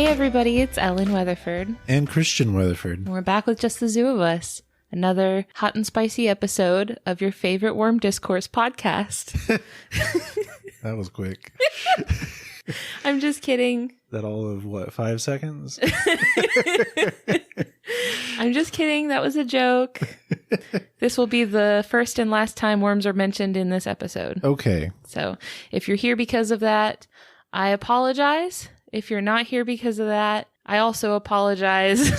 Hey everybody, it's Ellen Weatherford. And Christian Weatherford. And we're back with just the two of us. Another hot and spicy episode of your favorite Worm Discourse podcast. That was quick. I'm just kidding. That all of what, 5 seconds? I'm just kidding. That was a joke. This will be the first and last time worms are mentioned in this episode. Okay. So if you're here because of that, I apologize. If you're not here because of that, I also apologize.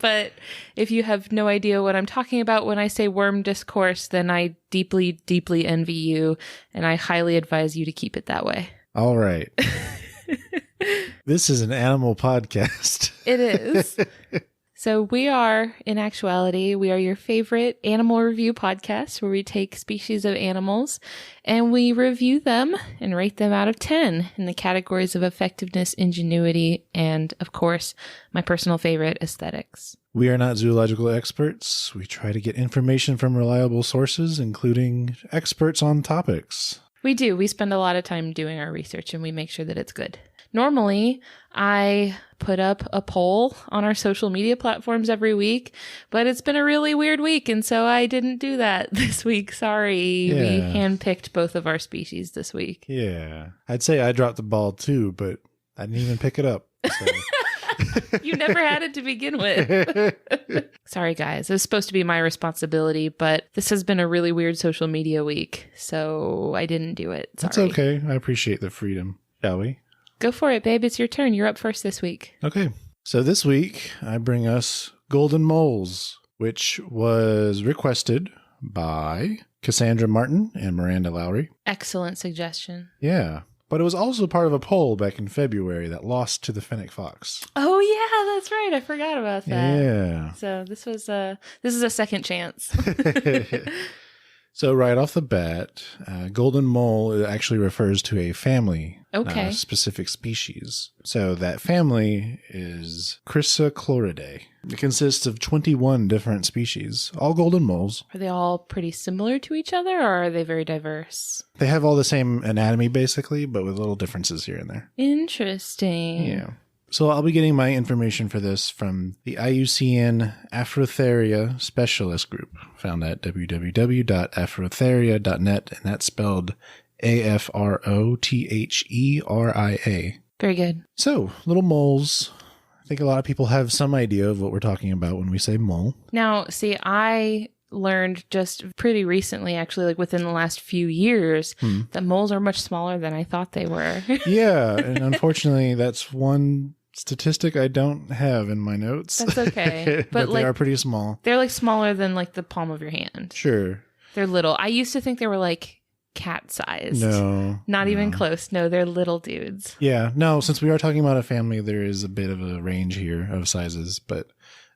But if you have no idea what I'm talking about when I say worm discourse, then I deeply, deeply envy you, and I highly advise you to keep it that way. All right. This is an animal podcast. It is. So we are, in actuality, we are your favorite animal review podcast where we take species of animals and we review them and rate them out of 10 in the categories of effectiveness, ingenuity, and, of course, my personal favorite, aesthetics. We are not zoological experts. We try to get information from reliable sources, including experts on topics. We do. We spend a lot of time doing our research and we make sure that it's good. Normally, I put up a poll on our social media platforms every week, but it's been a really weird week, and so I didn't do that this week. Sorry. Yeah. We handpicked both of our species this week. Yeah. I'd say I dropped the ball too, but I didn't even pick it up. So. You never had it to begin with. Sorry, guys. It was supposed to be my responsibility, but this has been a really weird social media week, so I didn't do it. Sorry. That's okay. I appreciate the freedom. Shall we? Go for it, babe. It's your turn. You're up first this week. Okay. So this week, I bring us golden moles, which was requested by Cassandra Martin and Miranda Lowry. Excellent suggestion. Yeah. But it was also part of a poll back in February that lost to the fennec fox. Oh, yeah, that's right. I forgot about that. Yeah. So this is a second chance. So right off the bat, golden mole actually refers to a family, Okay. not a specific species. So that family is Chrysochloridae. It consists of 21 different species, all golden moles. Are they all pretty similar to each other, or are they very diverse? They have all the same anatomy, basically, but with little differences here and there. Interesting. Yeah. So I'll be getting my information for this from the IUCN Afrotheria Specialist Group, found at www.afrotheria.net, and that's spelled AFROTHERIA. Very good. So, little moles. I think a lot of people have some idea of what we're talking about when we say mole. Now, see, I learned just pretty recently, actually, like within the last few years, that moles are much smaller than I thought they were. Yeah, and unfortunately, that's one statistic I don't have in my notes. That's okay. But like, they are pretty small. They're like smaller than like the palm of your hand. Sure. They're little. I used to think they were like cat sized. No. Not even close. No, they're little dudes. Yeah. No, since we are talking about a family, there is a bit of a range here of sizes, but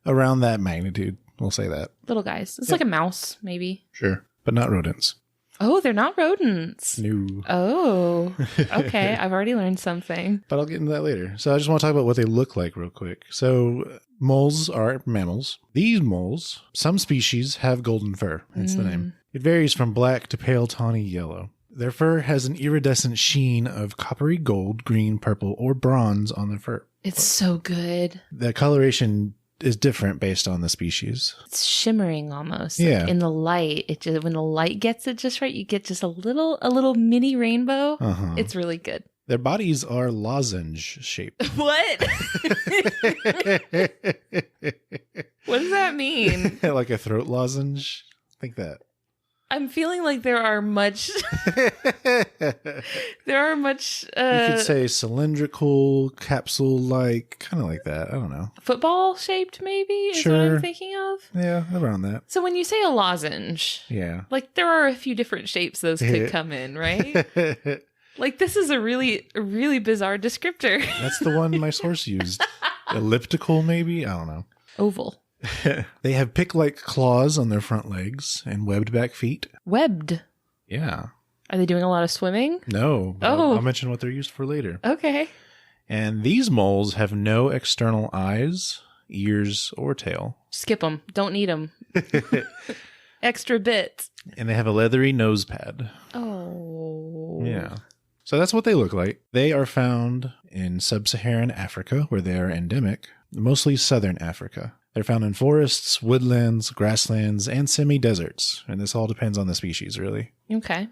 around that magnitude, we'll say that. Little guys. It's like a mouse, maybe. Sure. But not rodents. Oh, they're not rodents. No. Oh, okay. I've already learned something. But I'll get into that later. So I just want to talk about what they look like real quick. So moles are mammals. These moles, some species have golden fur. That's the name. It varies from black to pale tawny yellow. Their fur has an iridescent sheen of coppery gold, green, purple, or bronze on the fur. It's so good. The coloration is different based on the species. It's shimmering almost. Yeah. Like in the light, it just when the light gets it just right, you get just a little mini rainbow. Uh-huh. It's really good. Their bodies are lozenge shaped. What? What does that mean? Like a throat lozenge? Think that. I'm feeling like there are much You uh, could say cylindrical, capsule-like, kind of like that. I don't know. football shaped maybe is what Sure. I'm thinking of. Yeah, around that. So when you say a lozenge, Yeah. like there are a few different shapes those could come in, right? Like this is a really bizarre descriptor. That's the one my source used. Elliptical, maybe? I don't know. Oval. They have pick-like claws on their front legs and webbed back feet. Webbed. Yeah. Are they doing a lot of swimming? No. I'll mention what they're used for later. Okay. And these moles have no external eyes, ears, or tail. Skip them. Don't need them. Extra bits. And they have a leathery nose pad. Oh. Yeah. So that's what they look like. They are found in sub-Saharan Africa, where they are endemic, mostly southern Africa. They're found in forests, woodlands, grasslands, and semi-deserts. And this all depends on the species, really. Okay.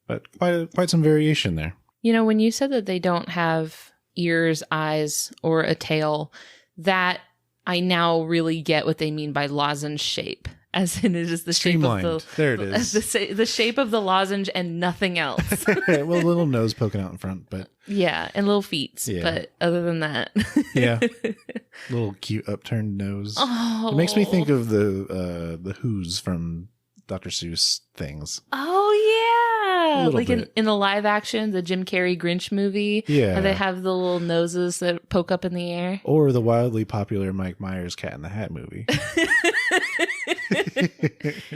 But quite some variation there. You know, when you said that they don't have ears, eyes, or a tail, that I now really get what they mean by lozenge shape. As in it is the shape of there it is. The shape of the lozenge and nothing else. Well, a little nose poking out in front, but yeah, and little feet. Yeah. But other than that, yeah, little cute upturned nose. Oh, it makes me think of the Who's from Dr. Seuss things. Oh yeah, like in the live action, the Jim Carrey Grinch movie. Yeah, where they have the little noses that poke up in the air. Or the wildly popular Mike Myers Cat in the Hat movie.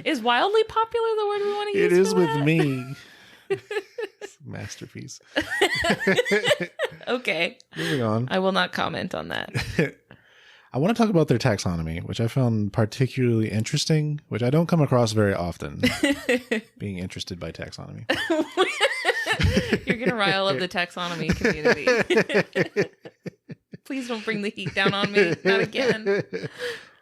Is wildly popular the word we want to use? It is with me. Masterpiece. Okay. Moving on. I will not comment on that. I want to talk about their taxonomy, which I found particularly interesting, which I don't come across very often, being interested by taxonomy. You're going to rile up the taxonomy community. Please don't bring the heat down on me. Not again.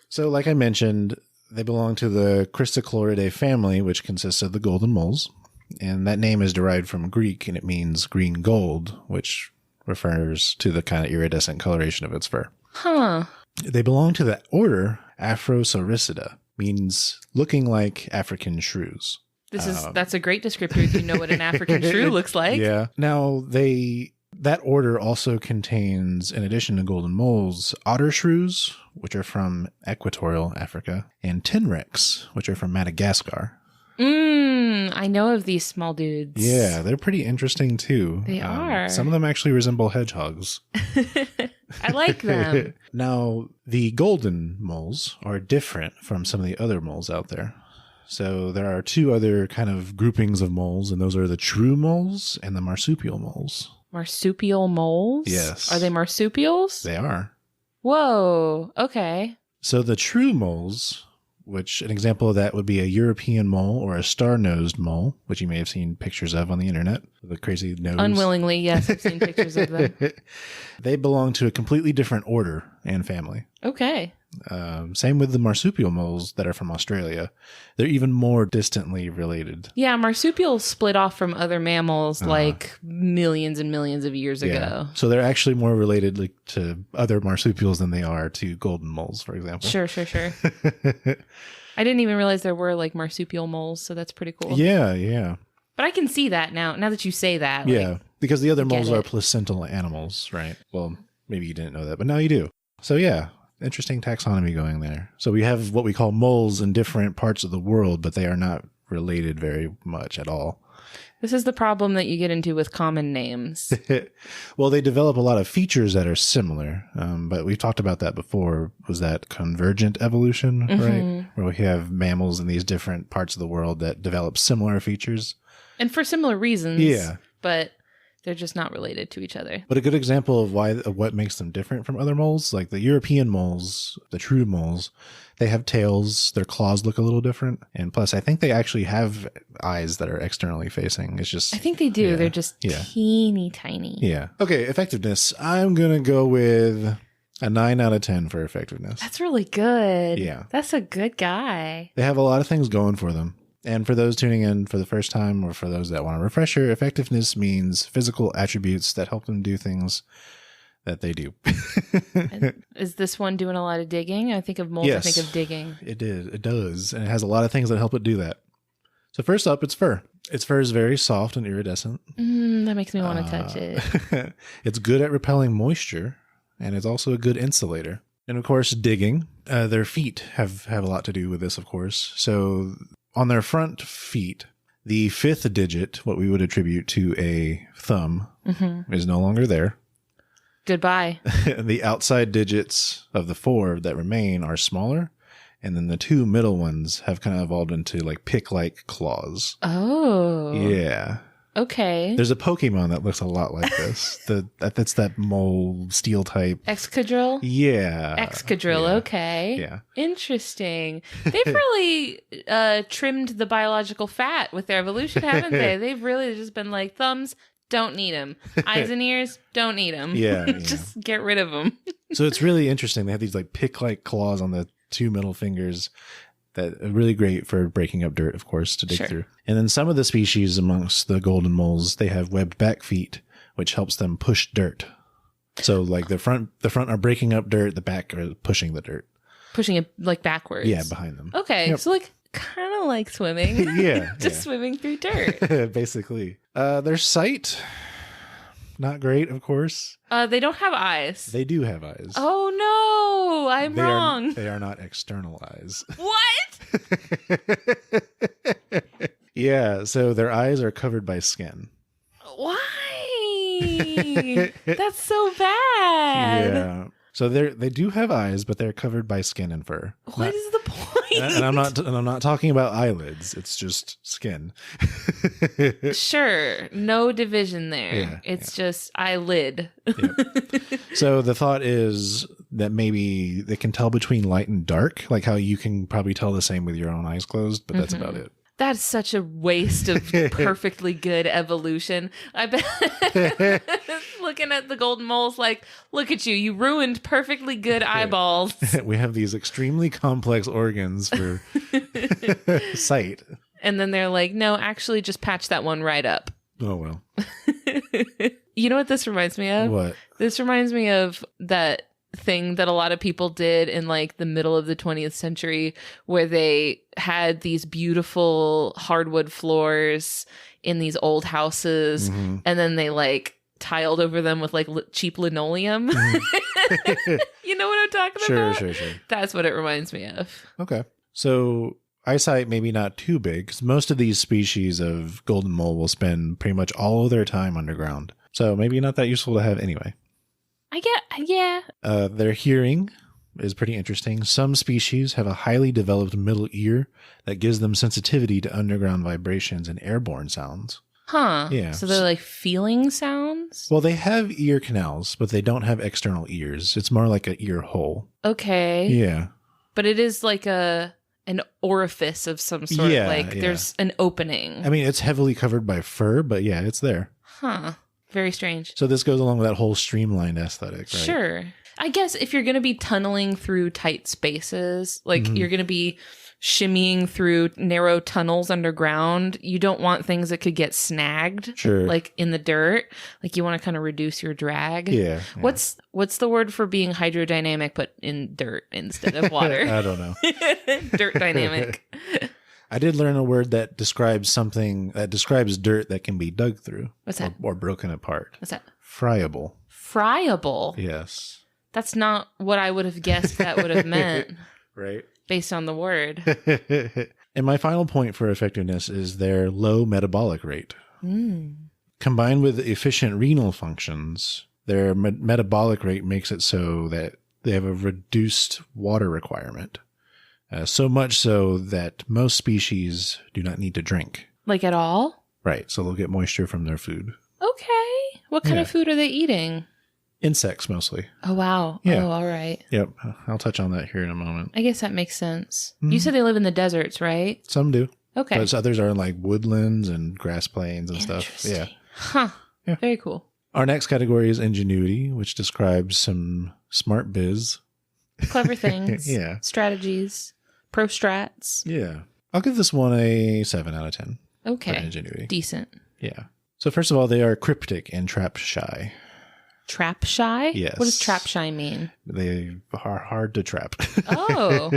So like I mentioned, they belong to the Chrysochloridae family, which consists of the golden moles. And that name is derived from Greek, and it means green gold, which refers to the kind of iridescent coloration of its fur. Huh. They belong to the order Afrosoricida, means looking like African shrews. That's a great descriptor if you know what an African shrew looks like. Yeah. Now, that order also contains, in addition to golden moles, otter shrews, which are from equatorial Africa, and tenrecs, which are from Madagascar. I know of these small dudes. Yeah, they're pretty interesting too. They are. Some of them actually resemble hedgehogs. I like them. Now, the golden moles are different from some of the other moles out there. So there are two other kind of groupings of moles, and those are the true moles and the marsupial moles. Marsupial moles? Yes. Are they marsupials? They are. Whoa. Okay. So the true moles, which an example of that would be a European mole or a star-nosed mole, which you may have seen pictures of on the internet, the crazy nose. Unwillingly, yes, I've seen pictures of them. They belong to a completely different order and family. Okay. Same with the marsupial moles that are from Australia. They're even more distantly related. Yeah, marsupials split off from other mammals like millions and millions of years ago. So they're actually more related to other marsupials than they are to golden moles, for example. Sure. I didn't even realize there were like marsupial moles, so that's pretty cool. Yeah. But I can see that now that you say that. Yeah, because the other moles are placental animals, right? Well, maybe you didn't know that, but now you do. So yeah, interesting taxonomy going there. So we have what we call moles in different parts of the world, but they are not related very much at all. This is the problem that you get into with common names. Well, they develop a lot of features that are similar, but we've talked about that before. Was that convergent evolution, right? Where we have mammals in these different parts of the world that develop similar features. And for similar reasons. Yeah. But they're just not related to each other. But a good example of what makes them different from other moles, like the European moles, the true moles, they have tails, their claws look a little different. And plus, I think they actually have eyes that are externally facing. It's just... I think they do. Yeah, they're just teeny tiny. Yeah. Okay, effectiveness. I'm going to go with a 9 out of 10 for effectiveness. That's really good. Yeah. That's a good guy. They have a lot of things going for them. And for those tuning in for the first time, or for those that want a refresher, effectiveness means physical attributes that help them do things that they do. Is this one doing a lot of digging? I think of moles, yes, I think of digging. It does. And it has a lot of things that help it do that. So first up, its fur. Its fur is very soft and iridescent. That makes me want to touch it. It's good at repelling moisture, and it's also a good insulator. And of course, digging. Their feet have a lot to do with this, of course. So on their front feet, the fifth digit, what we would attribute to a thumb, is no longer there. Goodbye. The outside digits of the four that remain are smaller, and then the two middle ones have kind of evolved into like pick-like claws. Oh. Yeah. Okay. There's a Pokemon that looks a lot like this. That's that mole steel type. Excadrill? Yeah. Excadrill, yeah. okay. Yeah. Interesting. They've really trimmed the biological fat with their evolution, haven't they? They've really just been like thumbs, don't need them. Eyes and ears, don't need them. Yeah. Just get rid of them. So it's really interesting. They have these like pick-like claws on the 2 middle fingers that are really great for breaking up dirt, of course, to dig through. And then some of the species amongst the golden moles, they have webbed back feet, which helps them push dirt. So like the front are breaking up dirt, the back are pushing the dirt. Pushing it like backwards. Yeah, behind them. Okay, so like kind of like swimming. Yeah. Just swimming through dirt. Basically. Their sight, not great, of course. They don't have eyes. They do have eyes. Oh no, I'm wrong. They are not external eyes. What? Yeah, so their eyes are covered by skin. Why? That's so bad. Yeah. So they do have eyes, but they're covered by skin and fur. What is the point? And I'm not talking about eyelids. It's just skin. Sure, no division there. Yeah, it's just eyelid. Yep. So the thought is that maybe they can tell between light and dark, like how you can probably tell the same with your own eyes closed, but that's about it. That's such a waste of perfectly good evolution. I bet looking at the golden moles like, look at you. You ruined perfectly good eyeballs. We have these extremely complex organs for sight. And then they're like, no, actually just patch that one right up. Oh, well. You know what this reminds me of? What? This reminds me of that thing that a lot of people did in like the middle of the 20th century where they had these beautiful hardwood floors in these old houses and then they like tiled over them with like cheap linoleum. You know what I'm talking about? Sure. That's what it reminds me of. Okay. So eyesight maybe not too big because most of these species of golden mole will spend pretty much all of their time underground. So maybe not that useful to have anyway. Yeah. Their hearing is pretty interesting. Some species have a highly developed middle ear that gives them sensitivity to underground vibrations and airborne sounds. Huh. Yeah. So they're like feeling sounds? Well, they have ear canals, but they don't have external ears. It's more like an ear hole. Okay. Yeah. But it is like an orifice of some sort. There's an opening. I mean, it's heavily covered by fur, but yeah, it's there. Huh. Very strange. So this goes along with that whole streamlined aesthetic, right? Sure. I guess if you're going to be tunneling through tight spaces, like you're going to be shimmying through narrow tunnels underground, you don't want things that could get snagged, like in the dirt. Like you want to kind of reduce your drag. Yeah. What's the word for being hydrodynamic but in dirt instead of water? I don't know. Dirt dynamic. I did learn a word that describes something that describes dirt that can be dug through. What's that? Or broken apart. What's that? Friable. Friable? Yes. That's not what I would have guessed that would have meant. Right. Based on the word. And my final point for effectiveness is their low metabolic rate. Combined with efficient renal functions, their metabolic rate makes it so that they have a reduced water requirement. So much so that most species do not need to drink. Like at all? Right. So they'll get moisture from their food. Okay. What kind of food are they eating? Insects mostly. Oh, wow. Yeah. Oh, all right. Yep. I'll touch on that here in a moment. I guess that makes sense. You said they live in the deserts, right? Some do. Okay. But others are in like woodlands and grass plains and stuff. Yeah. Huh. Yeah. Very cool. Our next category is ingenuity, which describes some smart biz. Clever things. Yeah. Strategies. Pro strats. Yeah. I'll give this one a 7 out of 10. Okay. For ingenuity. Decent. Yeah. So first of all, they are cryptic and trap shy. Trap shy? Yes. What does trap shy mean? They are hard to trap. Oh.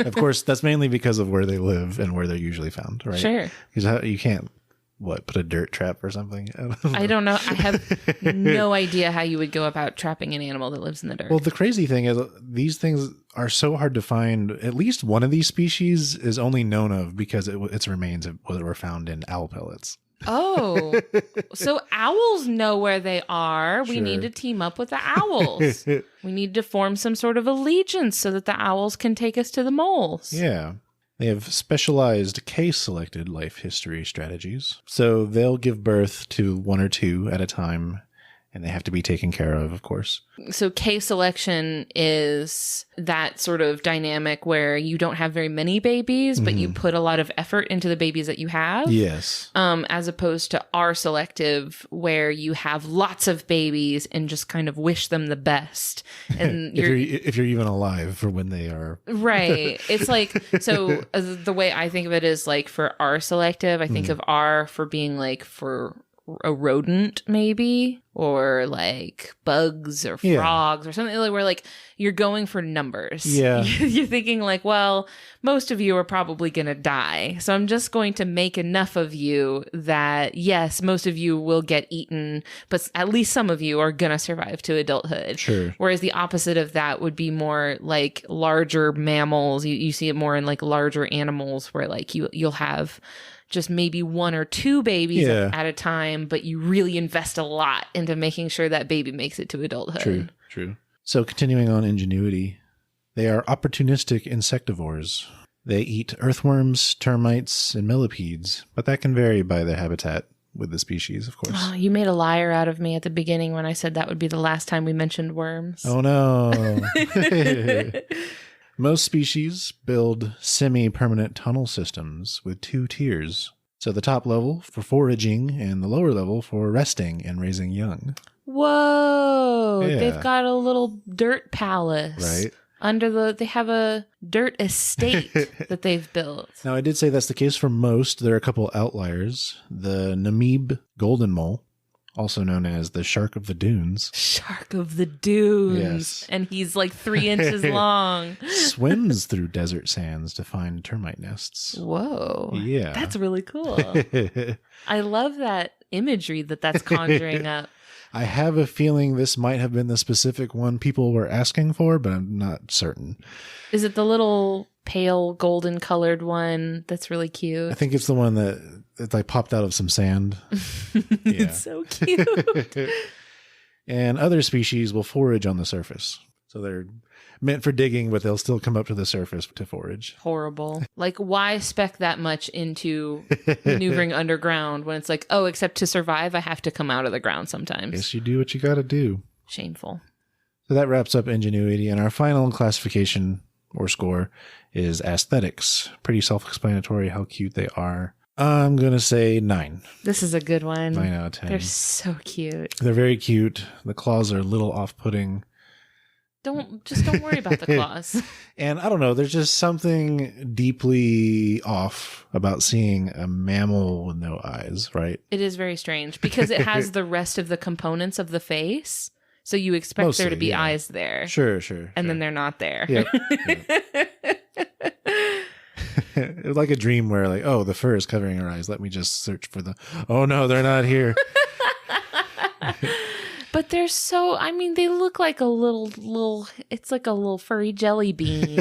Of course, that's mainly because of where they live and where they're usually found, right? Sure. Because you can't, put a dirt trap or something? I don't know. I have no idea how you would go about trapping an animal that lives in the dirt. Well, the crazy thing is these things are so hard to find. At least one of these species is only known of because its remains were found in owl pellets. Oh, so owls know where they are. We need to team up with the owls. We need to form some sort of allegiance so that the owls can take us to the moles. Yeah. They have specialized case-selected life history strategies. So they'll give birth to one or two at a time and they have to be taken care of course. So cave selection is that sort of dynamic where you don't have very many babies, but you put a lot of effort into the babies that you have. Yes. As opposed to R selective, where you have lots of babies and just kind of wish them the best. And if you're even alive for when they are. Right. It's like, so the way I think of it is like for R selective, I think of R for being like for a rodent maybe, or like bugs or frogs or something, like where like you're going for numbers. Yeah. You're thinking like, well, most of you are probably going to die. So I'm just going to make enough of you that yes, most of you will get eaten, but at least some of you are going to survive to adulthood. Sure. Whereas the opposite of that would be more like larger mammals. You see it more in like larger animals where like you'll have just maybe 1 or 2 babies at a time, but you really invest a lot into making sure that baby makes it to adulthood. True. So continuing on ingenuity, they are opportunistic insectivores. They eat earthworms, termites, and millipedes, but that can vary by the habitat with the species, of course. Oh, you made a liar out of me at the beginning when I said that would be the last time we mentioned worms. Oh, no. Most species build semi-permanent tunnel systems with 2 tiers. So the top level for foraging and the lower level for resting and raising young. Whoa! Yeah. They've got a little dirt palace. Right. They have a dirt estate that they've built. Now, I did say that's the case for most. There are a couple outliers. The Namib golden mole, also known as the shark of the dunes. Shark of the dunes. Yes. And he's like 3 inches long. Swims through desert sands to find termite nests. Whoa. Yeah. That's really cool. I love that imagery that's conjuring up. I have a feeling this might have been the specific one people were asking for, but I'm not certain. Is it the little pale golden colored one that's really cute? I think it's the one that like popped out of some sand. It's so cute. And other species will forage on the surface. So they're meant for digging, but they'll still come up to the surface to forage. Horrible. Like, why spec that much into maneuvering underground when it's like, oh, except to survive, I have to come out of the ground sometimes. Guess you do what you got to do. Shameful. So that wraps up ingenuity. And our final classification or score is aesthetics. Pretty self-explanatory how cute they are. I'm going to say 9. This is a good one. 9 out of 10. They're so cute. They're very cute. The claws are a little off-putting. Don't worry about the claws. And I don't know, there's just something deeply off about seeing a mammal with no eyes, right? It is very strange because it has the rest of the components of the face. So you expect Mostly, there to be eyes there. Sure. And then they're not there. Yep. It was like a dream where like, oh, the fur is covering her eyes. Let me just search for oh no, they're not here. But they're so, I mean, they look like a little, it's like a little furry jelly bean.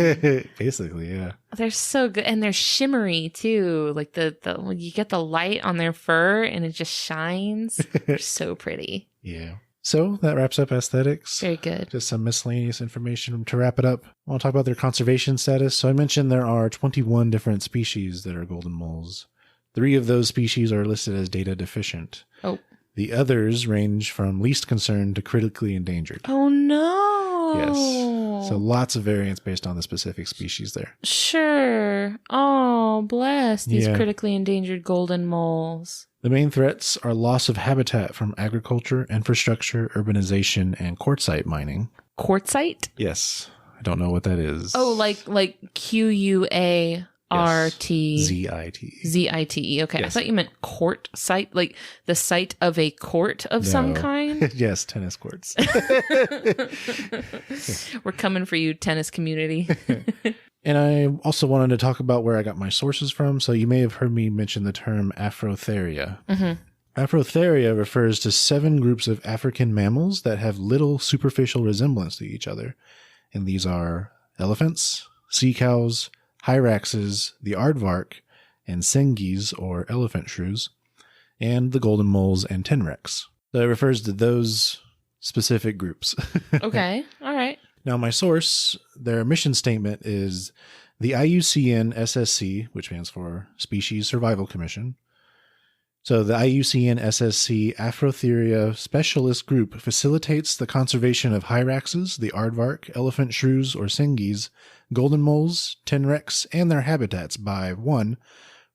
Basically, yeah. They're so good. And they're shimmery too. Like when you get the light on their fur and it just shines. They're so pretty. Yeah. So that wraps up aesthetics. Very good. Just some miscellaneous information to wrap it up. I want to talk about their conservation status. So I mentioned there are 21 different species that are golden moles. 3 of those species are listed as data deficient. Oh. The others range from least concern to critically endangered. Oh, no. Yes. So lots of variance based on the specific species there. Sure. Oh, bless these Yeah. critically endangered golden moles. The main threats are loss of habitat from agriculture, infrastructure, urbanization, and quartzite mining. Quartzite? Yes. I don't know what that is. Oh, like QUART. ZIT. ZITE. Okay. I Yes. thought you meant court site, like the site of a court of some No. kind. Yes, tennis courts. We're coming for you, tennis community. And I also wanted to talk about where I got my sources from. So you may have heard me mention the term Afrotheria. Mm-hmm. Afrotheria refers to 7 groups of African mammals that have little superficial resemblance to each other. And these are elephants, sea cows, hyraxes, the aardvark, and sengis, or elephant shrews, and the golden moles and tenrecs. So it refers to those specific groups. Okay. All right. Now, my source, their mission statement is the IUCN SSC, which stands for Species Survival Commission, So the IUCN SSC Afrotheria Specialist Group facilitates the conservation of hyraxes, the aardvark, elephant shrews or singis, golden moles, tenrecs, and their habitats by 1.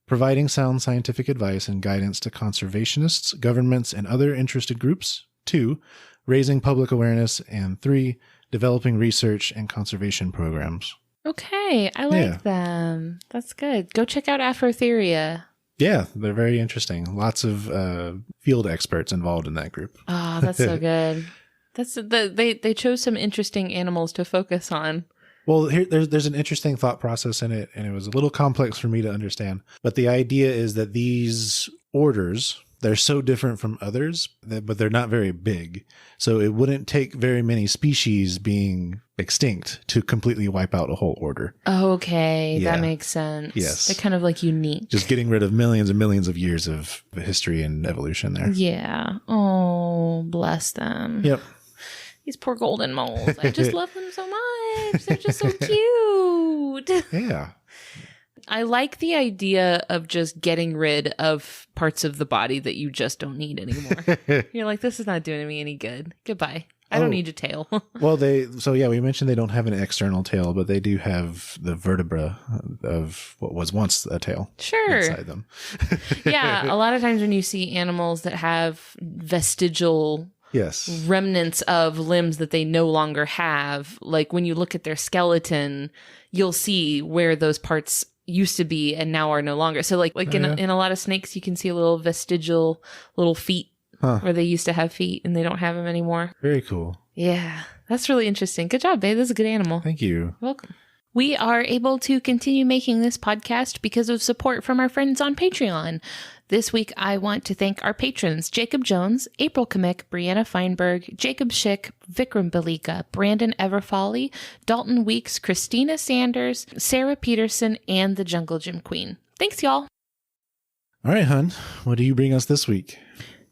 Providing sound scientific advice and guidance to conservationists, governments, and other interested groups. 2. Raising public awareness. And 3. Developing research and conservation programs. Okay, I like them. That's good. Go check out Afrotheria. Yeah, they're very interesting. Lots of field experts involved in that group. Oh, that's so good. They chose some interesting animals to focus on. Well, there's an interesting thought process in it, and it was a little complex for me to understand. But the idea is that these orders, they're so different from others, but they're not very big. So it wouldn't take very many species being extinct to completely wipe out a whole order. Okay, Yeah. that makes sense. Yes. They're kind of like unique. Just getting rid of millions and millions of years of history and evolution there. Yeah. Oh, bless them. Yep. These poor golden moles. I just love them so much. They're just so cute. Yeah. I like the idea of just getting rid of parts of the body that you just don't need anymore. You're like, this is not doing me any good. Goodbye. I don't need your tail. Well, we mentioned they don't have an external tail, but they do have the vertebra of what was once a tail. Sure. Inside them. Yeah. A lot of times when you see animals that have vestigial remnants of limbs that they no longer have, like when you look at their skeleton, you'll see where those parts used to be and now are no longer. So like in a lot of snakes, you can see a little vestigial little feet where they used to have feet and they don't have them anymore. Very cool. Yeah, that's really interesting. Good job, babe. This is a good animal. Thank you. You're welcome. We are able to continue making this podcast because of support from our friends on Patreon. This week, I want to thank our patrons, Jacob Jones, April Kamick, Brianna Feinberg, Jacob Schick, Vikram Balika, Brandon Everfolly, Dalton Weeks, Christina Sanders, Sarah Peterson, and the Jungle Gym Queen. Thanks, y'all. All right, hun. What do you bring us this week?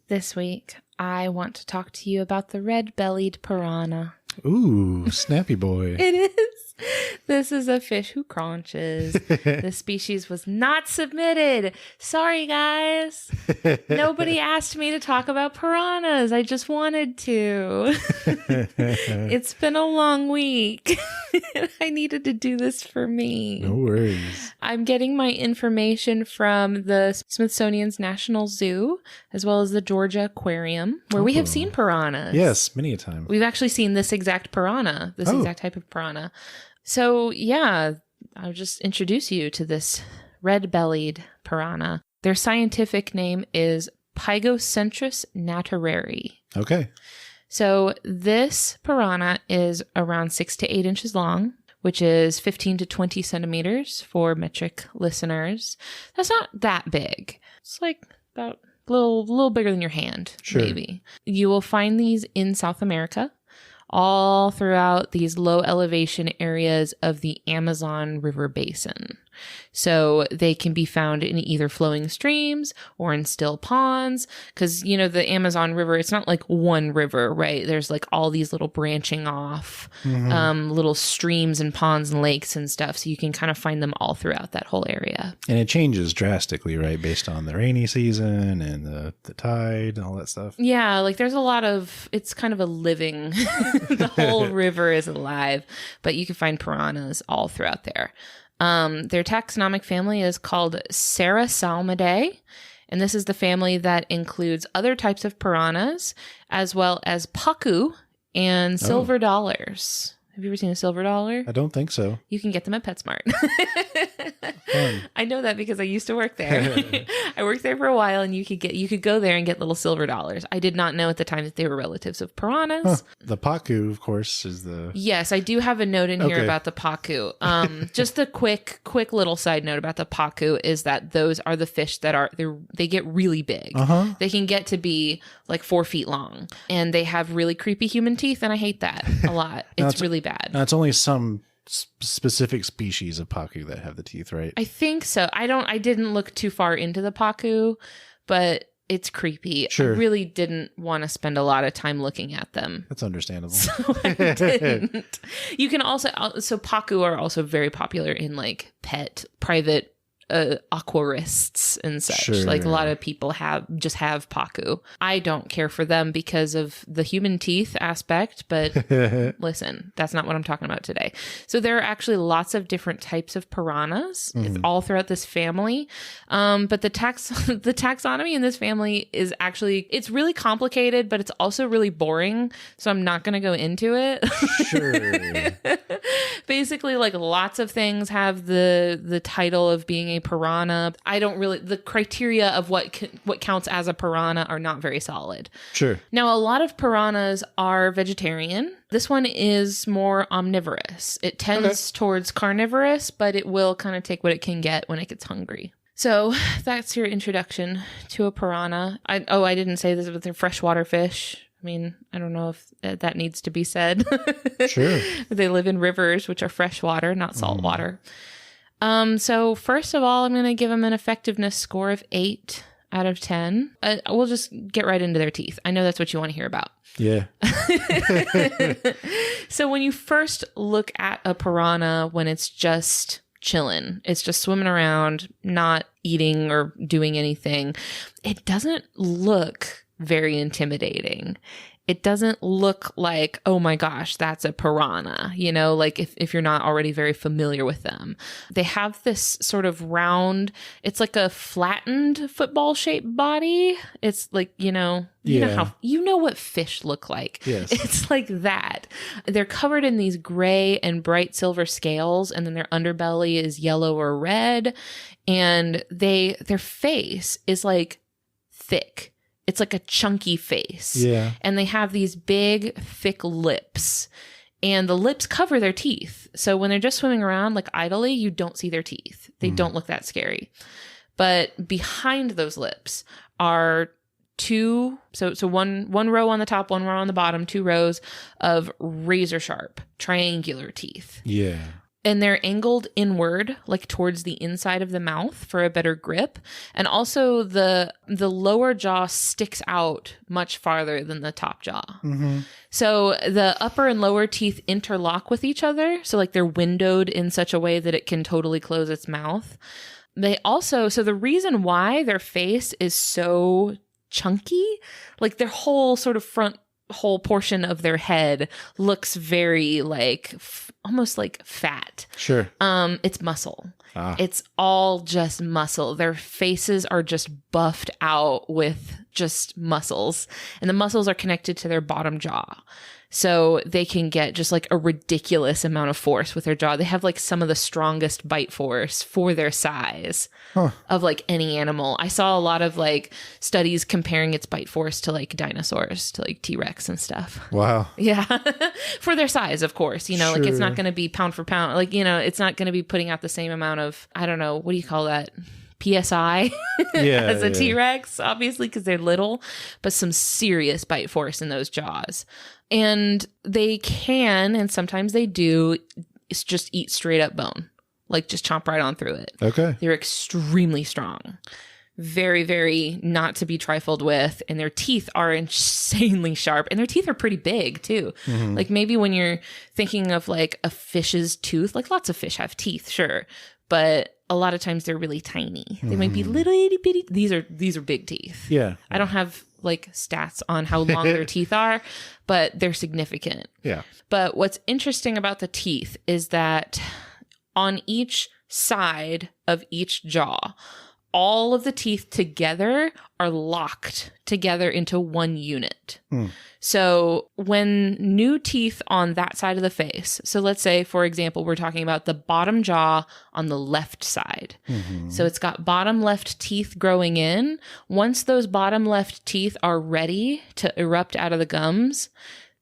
This week, I want to talk to you about the red-bellied piranha. Ooh, snappy boy. It is. This is a fish who crunches. The species was not submitted. Sorry, guys. Nobody asked me to talk about piranhas. I just wanted to. It's been a long week. I needed to do this for me. No worries. I'm getting my information from the Smithsonian's National Zoo, as well as the Georgia Aquarium, where we have seen piranhas. Yes, many a time. We've actually seen this exact piranha, this exact type of piranha. So, yeah, I'll just introduce you to this red-bellied piranha. Their scientific name is Pygocentris naturari. Okay. So this piranha is around 6 to 8 inches long, which is 15 to 20 centimeters for metric listeners. That's not that big. It's like about a little bigger than your hand, maybe. You will find these in South America, all throughout these low elevation areas of the Amazon River Basin. So they can be found in either flowing streams or in still ponds. Because, you know, the Amazon River, it's not like one river, right? There's like all these little branching off little streams and ponds and lakes and stuff. So you can kind of find them all throughout that whole area. And it changes drastically, right? Based on the rainy season and the tide and all that stuff. Yeah, like there's a lot of, it's kind of a living, the whole river is alive. But you can find piranhas all throughout there. Their taxonomic family is called Cerassalmidae, and this is the family that includes other types of piranhas, as well as pacu and silver dollars. Have you ever seen a silver dollar? I don't think so. You can get them at PetSmart. I know that because I used to work there. I worked there for a while, and you could go there and get little silver dollars. I did not know at the time that they were relatives of piranhas. The pacu, of course, is the... Yes, I do have a note in here about the pacu. Just a quick little side note about the pacu is that those are the fish that they get really big. They can get to be like 4 feet long, and they have really creepy human teeth, and I hate that a lot. It's really bad. Now, it's only some specific species of pacu that have the teeth, right? I think so. I didn't look too far into the pacu, but it's creepy. Sure. I really didn't want to spend a lot of time looking at them. That's understandable. So I didn't. You can also, so pacu are also very popular in like private aquarists and such. Sure. Like a lot of people have paku. I don't care for them because of the human teeth aspect, but listen, that's not what I'm talking about today. So there are actually lots of different types of piranhas all throughout this family. But the taxonomy in this family is actually, it's really complicated, but it's also really boring. So I'm not going to go into it. Sure. Basically, like lots of things have the title of being a piranha. The criteria of what counts as a piranha are not very solid. Sure. Now, a lot of piranhas are vegetarian. This one is more omnivorous. It tends towards carnivorous, but it will kind of take what it can get when it gets hungry. So that's your introduction to a piranha. I didn't say this, but they're freshwater fish. I mean, I don't know if that needs to be said. Sure. They live in rivers, which are freshwater, not saltwater. So first of all, I'm going to give them an effectiveness score of 8 out of 10. We'll just get right into their teeth. I know that's what you want to hear about. Yeah. So when you first look at a piranha, when it's just chilling, it's just swimming around, not eating or doing anything, it doesn't look very intimidating. It doesn't look like, oh my gosh, that's a piranha, like if you're not already very familiar with them. They have this sort of round, it's like a flattened football shaped body. It's like, you know what fish look like. Yes. It's like that. They're covered in these gray and bright silver scales, and then their underbelly is yellow or red. And their face is like thick. It's like a chunky face. Yeah. And they have these big, thick lips. And the lips cover their teeth. So when they're just swimming around, like idly, you don't see their teeth. They don't look that scary. But behind those lips are two, so one row on the top, one row on the bottom, 2 rows of razor sharp, triangular teeth. Yeah. And they're angled inward, like towards the inside of the mouth for a better grip. And also the lower jaw sticks out much farther than the top jaw. Mm-hmm. So the upper and lower teeth interlock with each other. So like they're windowed in such a way that it can totally close its mouth. So the reason why their face is so chunky, like their whole sort of whole portion of their head looks very like almost like fat. Sure. It's muscle. It's all just muscle. Their faces are just buffed out with just muscles, and the muscles are connected to their bottom jaw. So they can get just like a ridiculous amount of force with their jaw. They have like some of the strongest bite force for their size of like any animal. I saw a lot of like studies comparing its bite force to like dinosaurs, to like T-Rex and stuff. Wow. Yeah. For their size, of course, like it's not going to be pound for pound. Like, it's not going to be putting out the same amount of, I don't know, what do you call that? PSI as a T-Rex, obviously, because they're little, but some serious bite force in those jaws. And they can, and sometimes they do, just eat straight up bone, like just chomp right on through it. Okay. They're extremely strong. Very, very not to be trifled with. And their teeth are insanely sharp. And their teeth are pretty big too. Mm-hmm. Like maybe when you're thinking of like a fish's tooth, like lots of fish have teeth, sure. But a lot of times they're really tiny. They might be little itty bitty. These are big teeth. Yeah. I don't have like stats on how long their teeth are, but they're significant. Yeah. But what's interesting about the teeth is that on each side of each jaw, all of the teeth together are locked together into one unit. So when new teeth on that side of the face, so let's say, for example, we're talking about the bottom jaw on the left side. Mm-hmm. So it's got bottom left teeth growing in. Once those bottom left teeth are ready to erupt out of the gums,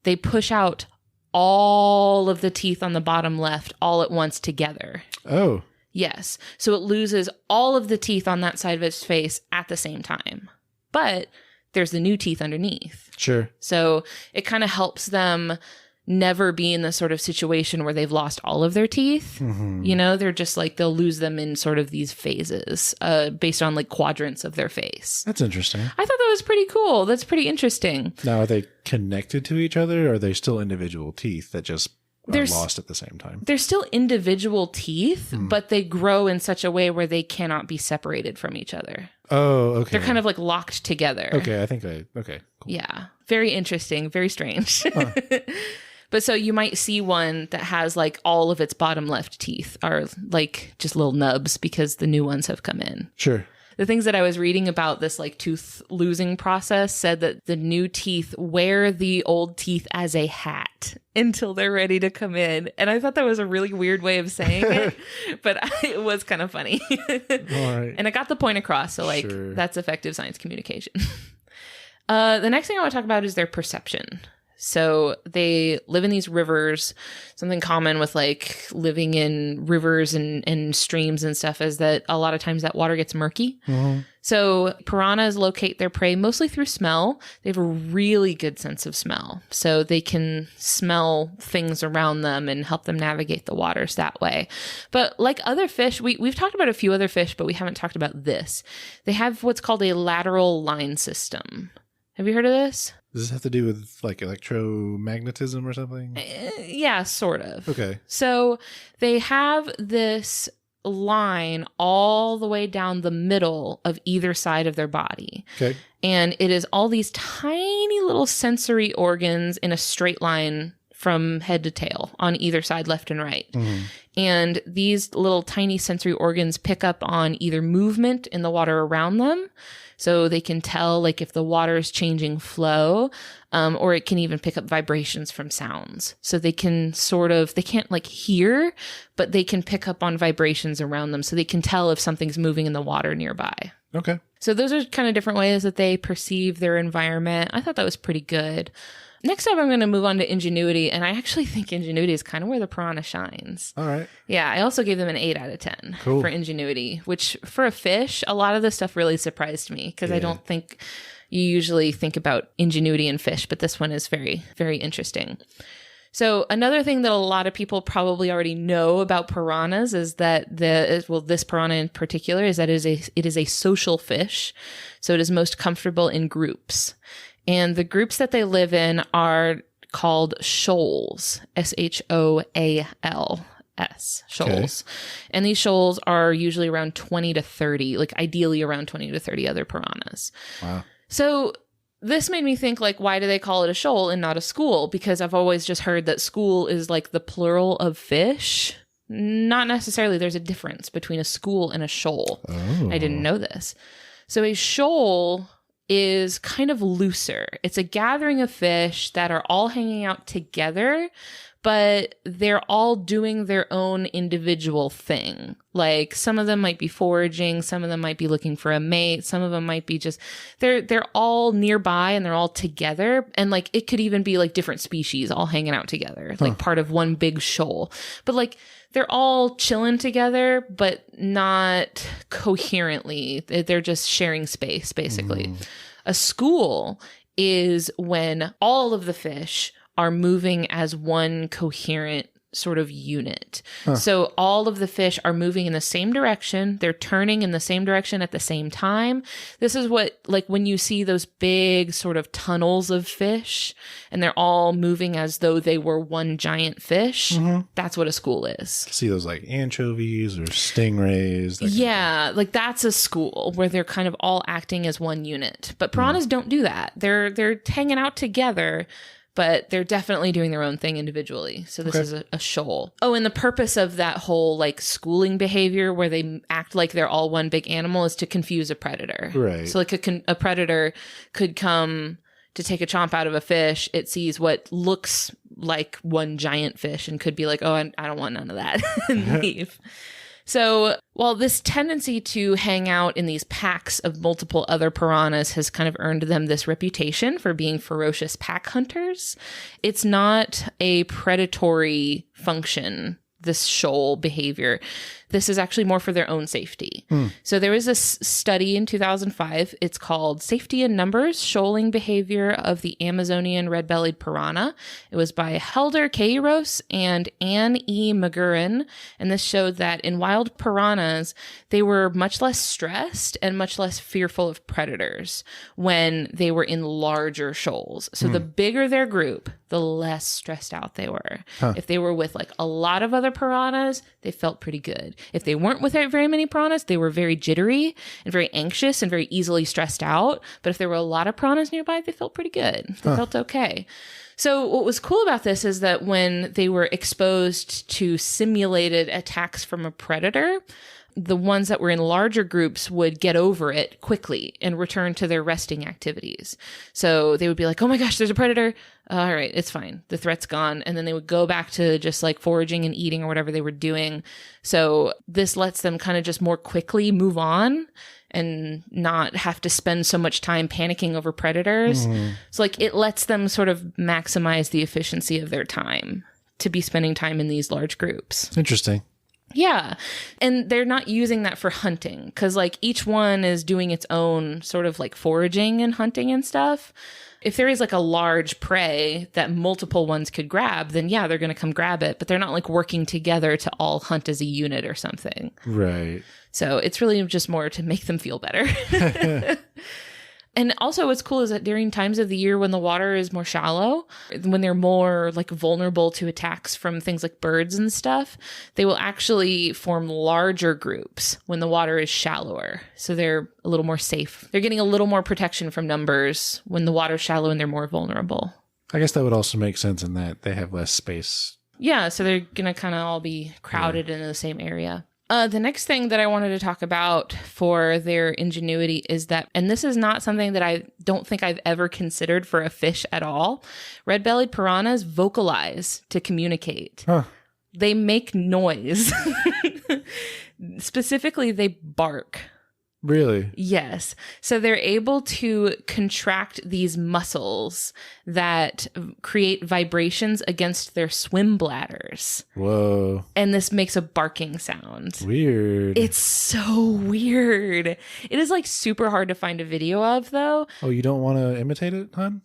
they push out all of the teeth on the bottom left all at once together. Oh. Yes. So it loses all of the teeth on that side of its face at the same time. But there's the new teeth underneath. Sure. So it kind of helps them never be in the sort of situation where they've lost all of their teeth. Mm-hmm. They're just like, they'll lose them in sort of these phases based on like quadrants of their face. That's interesting. I thought that was pretty cool. That's pretty interesting. Now, are they connected to each other, or are they still individual teeth that just lost at the same time. They're still individual teeth, but they grow in such a way where they cannot be separated from each other. Oh, okay. They're kind of like locked together. Okay, okay, cool. Yeah. Very interesting. Very strange. Huh. But so you might see one that has like all of its bottom left teeth are like just little nubs because the new ones have come in. Sure. The things that I was reading about this like tooth losing process said that the new teeth wear the old teeth as a hat until they're ready to come in. And I thought that was a really weird way of saying it, but it was kind of funny. All right. And I got the point across. So like that's effective science communication. The next thing I want to talk about is their perception. So they live in these rivers. Something common with like living in rivers and streams and stuff is that a lot of times that water gets murky. Mm-hmm. So piranhas locate their prey mostly through smell. They have a really good sense of smell. So they can smell things around them and help them navigate the waters that way. But like other fish, we've talked about a few other fish, but we haven't talked about this. They have what's called a lateral line system. Have you heard of this? Does this have to do with like electromagnetism or something? Yeah, sort of. Okay. So they have this line all the way down the middle of either side of their body. Okay. And it is all these tiny little sensory organs in a straight line from head to tail on either side, left and right. Mm-hmm. And these little tiny sensory organs pick up on either movement in the water around them. So they can tell like if the water is changing flow, or it can even pick up vibrations from sounds. So they can they can't like hear, but they can pick up on vibrations around them. So they can tell if something's moving in the water nearby. Okay. So those are kind of different ways that they perceive their environment. I thought that was pretty good. Next up, I'm going to move on to ingenuity, and I actually think ingenuity is kind of where the piranha shines. All right. Yeah, I also gave them an 8 out of 10 for ingenuity, which for a fish, a lot of this stuff really surprised me because I don't think you usually think about ingenuity in fish, but this one is very, very interesting. So another thing that a lot of people probably already know about piranhas is that this piranha in particular is that it is a social fish, so it is most comfortable in groups. And the groups that they live in are called shoals, shoals, shoals. Okay. And these shoals are usually around 20 to 30, like ideally around 20 to 30 other piranhas. Wow. So this made me think, like, why do they call it a shoal and not a school? Because I've always just heard that school is like the plural of fish. Not necessarily. There's a difference between a school and a shoal. Oh. I didn't know this. So a shoal is kind of looser. It's a gathering of fish that are all hanging out together, but they're all doing their own individual thing. Like some of them might be foraging, some of them might be looking for a mate, some of them might be just they're all nearby and they're all together, and like it could even be like different species all hanging out together, like part of one big shoal. But like they're all chilling together, but not coherently. They're just sharing space, basically. Mm. A school is when all of the fish are moving as one coherent sort of unit. Huh. So all of the fish are moving in the same direction. They're turning in the same direction at the same time. This is what, like when you see those big sort of tunnels of fish and they're all moving as though they were one giant fish, that's what a school is. See those like anchovies or stingrays. Yeah, like that's a school where they're kind of all acting as one unit. But piranhas don't do that. They're hanging out together, but they're definitely doing their own thing individually. So this is a shoal. Oh, and the purpose of that whole like schooling behavior where they act like they're all one big animal is to confuse a predator. Right. So like a predator could come to take a chomp out of a fish. It sees what looks like one giant fish and could be like, oh, I don't want none of that and leave. So while this tendency to hang out in these packs of multiple other piranhas has kind of earned them this reputation for being ferocious pack hunters, it's not a predatory function, this shoal behavior. This is actually more for their own safety. So there was a study in 2005. It's called Safety in Numbers, Shoaling Behavior of the Amazonian Red-Bellied Piranha. It was by Helder Queiroz and Anne E. Magurin. And this showed that in wild piranhas, they were much less stressed and much less fearful of predators when they were in larger shoals. So the bigger their group, the less stressed out they were. Huh. If they were with like a lot of other piranhas, they felt pretty good. If they weren't with very many piranhas, they were very jittery and very anxious and very easily stressed out. But if there were a lot of piranhas nearby, they felt pretty good. They felt okay. So what was cool about this is that when they were exposed to simulated attacks from a predator, the ones that were in larger groups would get over it quickly and return to their resting activities. So they would be like, oh my gosh, there's a predator. All right, it's fine. The threat's gone. And then they would go back to just like foraging and eating or whatever they were doing. So this lets them kind of just more quickly move on and not have to spend so much time panicking over predators. So like it lets them sort of maximize the efficiency of their time to be spending time in these large groups. Interesting. Yeah. And they're not using that for hunting because like each one is doing its own sort of like foraging and hunting and stuff. If there is like a large prey that multiple ones could grab, then yeah, they're going to come grab it, but they're not like working together to all hunt as a unit or something. Right. So it's really just more to make them feel better. And also what's cool is that during times of the year when the water is more shallow, when they're more like vulnerable to attacks from things like birds and stuff, they will actually form larger groups when the water is shallower. So they're a little more safe. They're getting a little more protection from numbers when the water's shallow and they're more vulnerable. I guess that would also make sense in that they have less space. Yeah, so they're going to kind of all be crowded in the same area. The next thing that I wanted to talk about for their ingenuity is that, and this is not something that I don't think I've ever considered for a fish at all, red-bellied piranhas vocalize to communicate. Huh. They make noise. Specifically, they bark. Really? Yes. So they're able to contract these muscles that create vibrations against their swim bladders. Whoa. And this makes a barking sound. Weird. It's so weird. It is like super hard to find a video of, though. Oh, you don't want to imitate it, hon?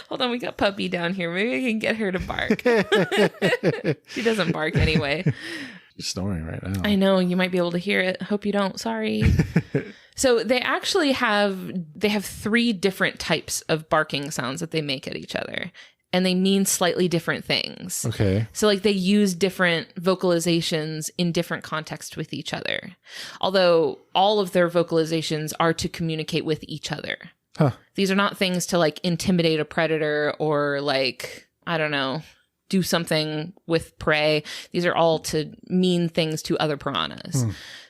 Hold on, we got Puppy down here. Maybe I can get her to bark. She doesn't bark anyway. She's snoring right now. I know, you might be able to hear it. Hope you don't. Sorry. So they actually have 3 different types of barking sounds that they make at each other. And they mean slightly different things. Okay. So like they use different vocalizations in different contexts with each other. Although all of their vocalizations are to communicate with each other. Huh. These are not things to like intimidate a predator or like, I don't know, do something with prey. These are all to mean things to other piranhas.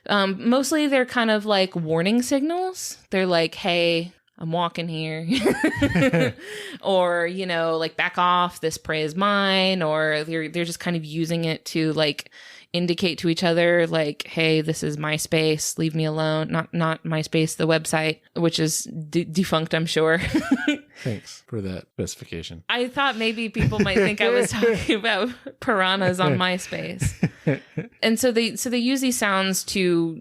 Mostly they're kind of like warning signals. They're like, hey, I'm walking here. Or, you know, like back off, this prey is mine. Or they're just kind of using it to like indicate to each other like, hey, this is my space, leave me alone. Not MySpace, the website, which is defunct, I'm sure. Thanks for that specification. I thought maybe people might think I was talking about piranhas on MySpace. And so they use these sounds to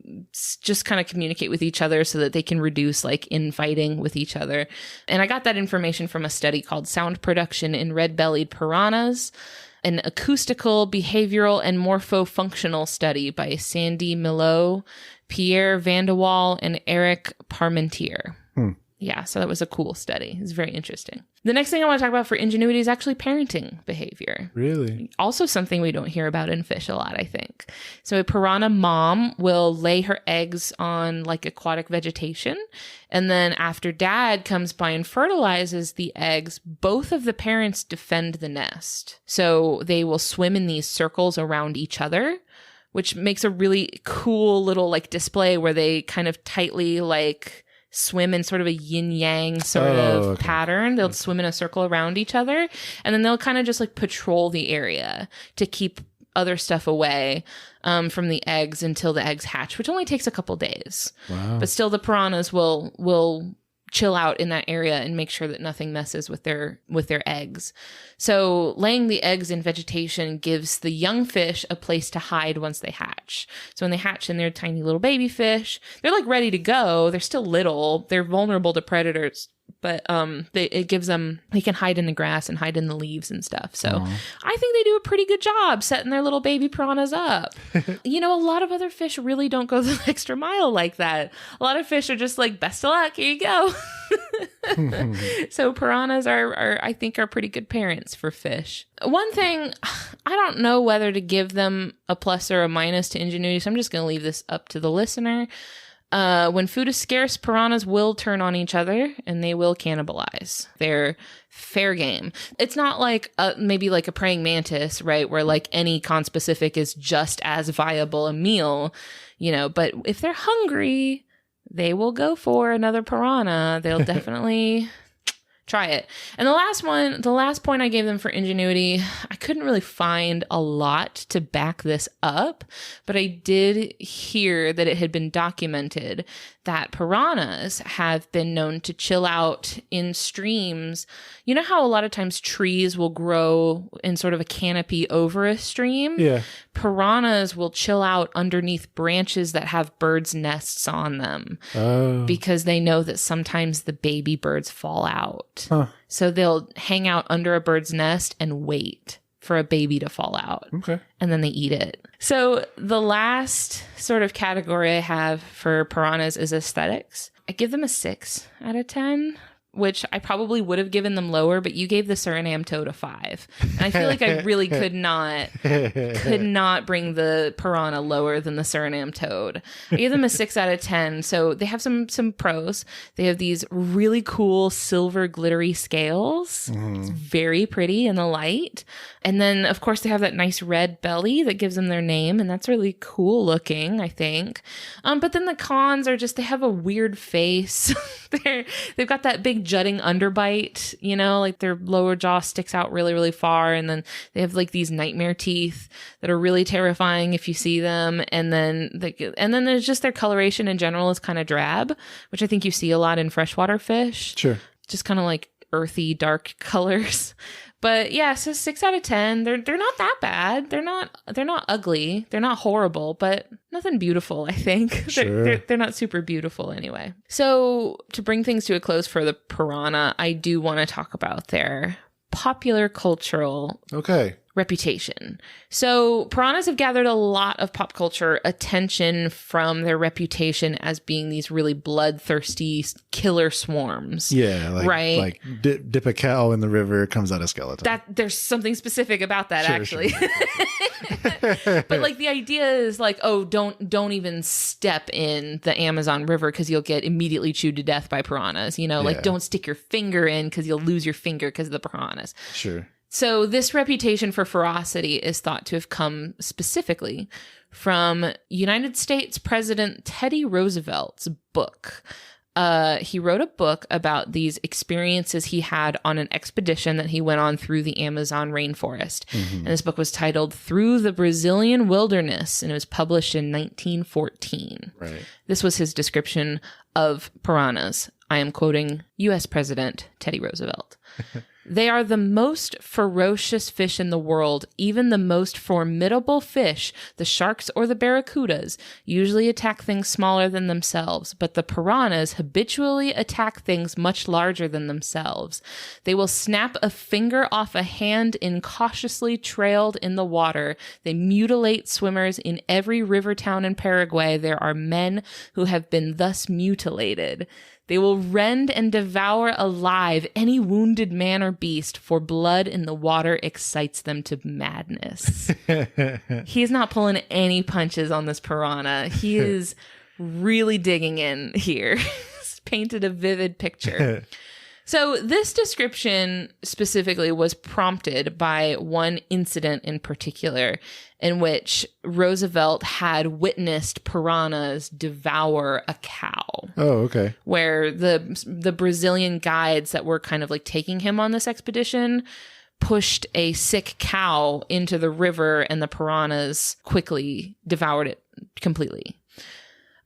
just kind of communicate with each other so that they can reduce like infighting with each other. And I got that information from a study called Sound Production in Red-Bellied Piranhas, an acoustical, behavioral, and morpho-functional study by Sandy Millot, Pierre Vandewaal, and Eric Parmentier. Yeah, so that was a cool study. It's very interesting. The next thing I want to talk about for ingenuity is actually parenting behavior. Really? Also something we don't hear about in fish a lot, I think. So a piranha mom will lay her eggs on like aquatic vegetation. And then after dad comes by and fertilizes the eggs, both of the parents defend the nest. So they will swim in these circles around each other, which makes a really cool little like display where they kind of tightly like swim in sort of a yin-yang sort of pattern. They'll swim in a circle around each other, and then they'll kind of just like patrol the area to keep other stuff away from the eggs until the eggs hatch, which only takes a couple days. Wow. But still, the piranhas will chill out in that area and make sure that nothing messes with their eggs. So laying the eggs in vegetation gives the young fish a place to hide once they hatch. So when they hatch and they're tiny little baby fish, they're like ready to go. They're still little. They're vulnerable to predators, but it gives them, they can hide in the grass and hide in the leaves and stuff. So I think they do a pretty good job setting their little baby piranhas up. You know, a lot of other fish really don't go the extra mile like that. A lot of fish are just like, best of luck, here you go. So piranhas are, I think, are pretty good parents for fish. One thing, I don't know whether to give them a plus or a minus to ingenuity, so I'm just going to leave this up to the listener. When food is scarce, piranhas will turn on each other and they will cannibalize. They're fair game. It's not like maybe like a praying mantis, right? Where like any conspecific is just as viable a meal, but if they're hungry, they will go for another piranha. They'll definitely try it. And the last point I gave them for ingenuity, I couldn't really find a lot to back this up, but I did hear that it had been documented that piranhas have been known to chill out in streams. You know how a lot of times trees will grow in sort of a canopy over a stream? Yeah. Piranhas will chill out underneath branches that have birds' nests on them because they know that sometimes the baby birds fall out. Huh. So they'll hang out under a bird's nest and wait for a baby to fall out. Okay. And then they eat it. So the last sort of category I have for piranhas is aesthetics. I give them a 6 out of 10, which I probably would have given them lower, but you gave the Suriname toad a 5. And I feel like I really could not bring the piranha lower than the Suriname toad. I gave them a 6 out of 10. So they have some pros. They have these really cool silver glittery scales. It's very pretty in the light. And then, of course, they have that nice red belly that gives them their name, and that's really cool looking, I think. But then the cons are just they have a weird face. They've got that big jutting underbite, like their lower jaw sticks out really, really far, and then they have like these nightmare teeth that are really terrifying if you see them. And then there's just their coloration in general is kind of drab, which I think you see a lot in freshwater fish. Sure. Just kind of like earthy, dark colors. But yeah, so 6 out of 10. They're not that bad. They're not ugly. They're not horrible, but nothing beautiful, I think. Sure. They're not super beautiful anyway. So to bring things to a close for the piranha, I do want to talk about their popular cultural reputation. So piranhas have gathered a lot of pop culture attention from their reputation as being these really bloodthirsty killer swarms. Yeah, right? Like dip a cow in the river, comes out a skeleton. That there's something specific about that, Sure, actually. Sure. But like the idea is like, oh, don't even step in the Amazon River because you'll get immediately chewed to death by piranhas. Like don't stick your finger in because you'll lose your finger because of the piranhas. Sure. So this reputation for ferocity is thought to have come specifically from United States President Teddy Roosevelt's book. He wrote a book about these experiences he had on an expedition that he went on through the Amazon rainforest. And this book was titled Through the Brazilian Wilderness, and it was published in 1914. Right. This was his description of piranhas. I am quoting U.S. President Teddy Roosevelt. They are the most ferocious fish in the world. Even the most formidable fish, the sharks or the barracudas, usually attack things smaller than themselves, but the piranhas habitually attack things much larger than themselves. They will snap a finger off a hand incautiously trailed in the water. They mutilate swimmers. In every river town in Paraguay, there are men who have been thus mutilated. They will rend and devour alive any wounded man or beast, for blood in the water excites them to madness. He's not pulling any punches on this piranha. He is really digging in here. He's painted a vivid picture. So this description specifically was prompted by one incident in particular in which Roosevelt had witnessed piranhas devour a cow. Oh, okay. Where the Brazilian guides that were kind of like taking him on this expedition pushed a sick cow into the river, and the piranhas quickly devoured it completely.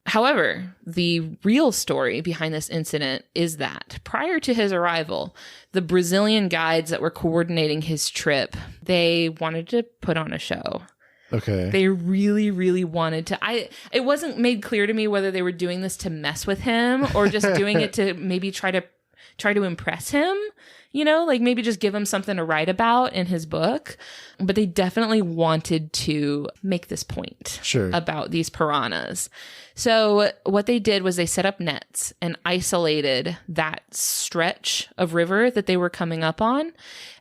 However, the real story behind this incident is that prior to his arrival, the Brazilian guides that were coordinating his trip, they wanted to put on a show. Okay. They really, really wanted to. It wasn't made clear to me whether they were doing this to mess with him or just doing it to maybe try to impress him. like maybe just give him something to write about in his book. But they definitely wanted to make this point about these piranhas. So what they did was they set up nets and isolated that stretch of river that they were coming up on.